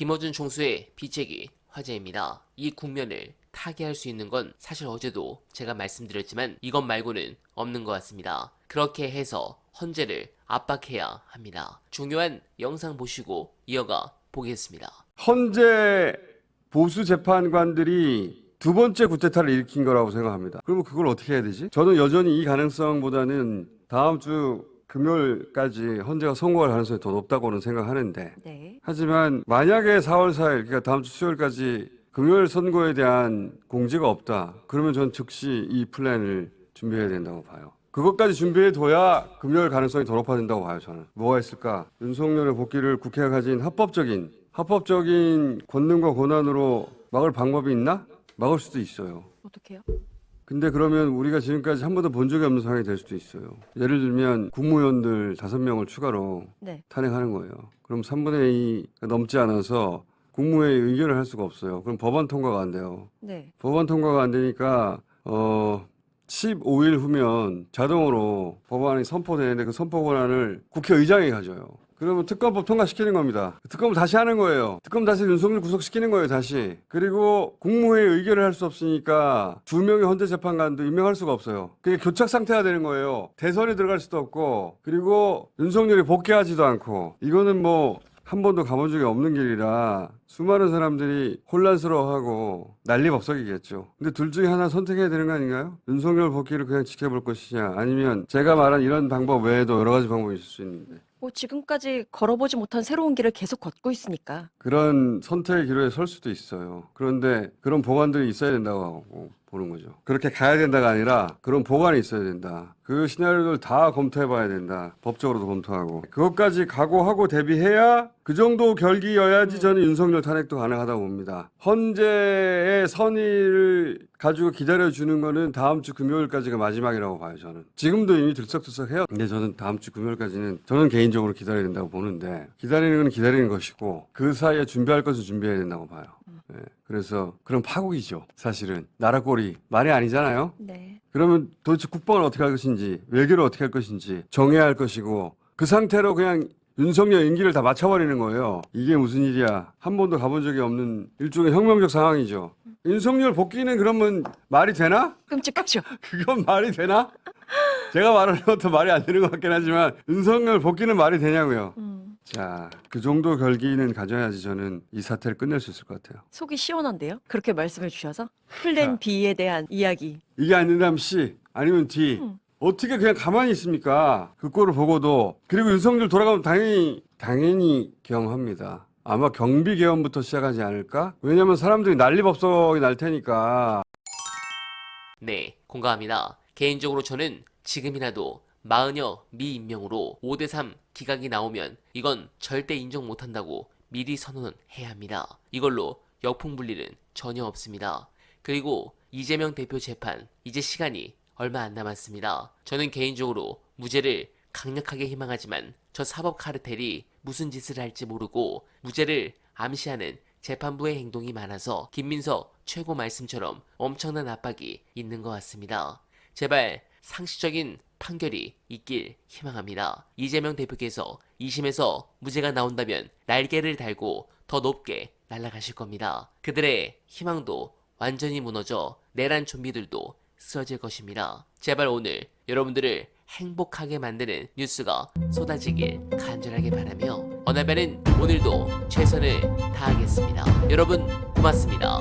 김어준 총수의 비책이 화제입니다. 이 국면을 타개할 수 있는 건 사실 어제도 제가 말씀드렸지만 이것 말고는 없는 것 같습니다. 그렇게 해서 헌재를 압박해야 합니다. 중요한 영상 보시고 이어가 보겠습니다. 헌재 보수 재판관들이 두 번째 구테타를 일으킨 거라고 생각합니다. 그러면 그걸 어떻게 해야 되지? 저는 여전히 이 가능성보다는 다음 주 금요일까지 헌재가 선고할 가능성이 더 높다고는 생각하는데 네. 하지만 만약에 4월 4일 그러니까 다음 주 수요일까지 금요일 선고에 대한 공지가 없다. 그러면 전 즉시 이 플랜을 준비해야 된다고 봐요. 그것까지 준비해둬야 금요일 가능성이 더 높아진다고 봐요. 저는. 뭐가 있을까? 윤석열의 복귀를 국회가 가진 합법적인 권능과 권한으로 막을 방법이 있나? 막을 수도 있어요. 어떻게요? 근데 그러면 우리가 지금까지 한 번도 본 적이 없는 상황이 될 수도 있어요. 예를 들면 국무위원들 5명을 추가로 네. 탄핵하는 거예요. 그럼 3분의 2가 넘지 않아서 국무회의 의결을 할 수가 없어요. 그럼 법안 통과가 안 돼요. 네. 법안 통과가 안 되니까 15일 후면 자동으로 법안이 선포되는데 그 선포 권한을 국회의장이 가져요. 그러면 특검법 통과시키는 겁니다. 특검을 다시 하는 거예요. 특검 다시 윤석열 구속시키는 거예요, 다시. 그리고 국무회의 의결을 할 수 없으니까 2명의 헌재 재판관도 임명할 수가 없어요. 그게 교착 상태가 되는 거예요. 대선에 들어갈 수도 없고, 그리고 윤석열이 복귀하지도 않고, 이거는 뭐 한 번도 가본 적이 없는 길이라 수많은 사람들이 혼란스러워하고 난리법석이겠죠. 근데 둘 중에 하나 선택해야 되는 거 아닌가요? 윤석열 복귀를 그냥 지켜볼 것이냐, 아니면 제가 말한 이런 방법 외에도 여러 가지 방법이 있을 수 있는데 뭐 지금까지 걸어보지 못한 새로운 길을 계속 걷고 있으니까. 그런 선택의 기로에 설 수도 있어요. 그런데 그런 보관들이 있어야 된다고 보는 거죠. 그렇게 가야 된다가 아니라 그런 보관이 있어야 된다. 그 시나리오를 다 검토해봐야 된다. 법적으로도 검토하고. 그것까지 각오하고 대비해야 그 정도 결기여야지 저는 윤석열 탄핵도 가능하다고 봅니다. 헌재의 선의를 가지고 기다려주는 거는 다음 주 금요일까지가 마지막이라고 봐요, 저는. 지금도 이미 들썩들썩해요. 근데 저는 다음 주 금요일까지는 저는 개인적으로 기다려야 된다고 보는데 기다리는 건 기다리는 것이고 그 사이에 준비할 것을 준비해야 된다고 봐요. 네. 그래서 그런 파국이죠. 사실은. 나라 꼴이 말이 아니잖아요. 네. 그러면 도대체 국방을 어떻게 할 것인지 외교를 어떻게 할 것인지 정해야 할 것이고 그 상태로 그냥 윤석열 임기를 다 맞춰버리는 거예요. 이게 무슨 일이야. 한 번도 가본 적이 없는 일종의 혁명적 상황이죠. 윤석열 복귀는 그러면 말이 되나? 끔찍하죠. 그건 말이 되나? 제가 말하는 것도 말이 안 되는 것 같긴 하지만 윤석열 복귀는 말이 되냐고요. 자, 그 정도 결기는 가져야지 저는 이 사태를 끝낼 수 있을 것 같아요. 속이 시원한데요? 그렇게 말씀해 주셔서 플랜 B에 대한 이야기. 이게 안 된다면 C 아니면 D. 어떻게 그냥 가만히 있습니까? 그 꼴을 보고도. 그리고 윤석열 돌아가면 당연히 개엄합니다. 아마 경비 개엄부터 시작하지 않을까? 왜냐면 사람들이 난리법석이 날 테니까. 네, 공감합니다. 개인적으로 저는 지금이라도 마흔여 미임명으로 5대3 기각이 나오면 이건 절대 인정 못한다고 미리 선언은 해야 합니다. 이걸로 역풍불리는 전혀 없습니다. 그리고 이재명 대표 재판 이제 시간이 얼마 안 남았습니다. 저는 개인적으로 무죄를 강력하게 희망하지만 저 사법 카르텔이 무슨 짓을 할지 모르고 무죄를 암시하는 재판부의 행동이 많아서 김민석 최고 말씀처럼 엄청난 압박이 있는 것 같습니다. 제발 상식적인 판결이 있길 희망합니다. 이재명 대표께서 2심에서 무죄가 나온다면 날개를 달고 더 높게 날아가실 겁니다. 그들의 희망도 완전히 무너져 내란 좀비들도 쓰러질 것입니다. 제발 오늘 여러분들을 행복하게 만드는 뉴스가 쏟아지길 간절하게 바라며 어나벨은 오늘도 최선을 다하겠습니다. 여러분 고맙습니다.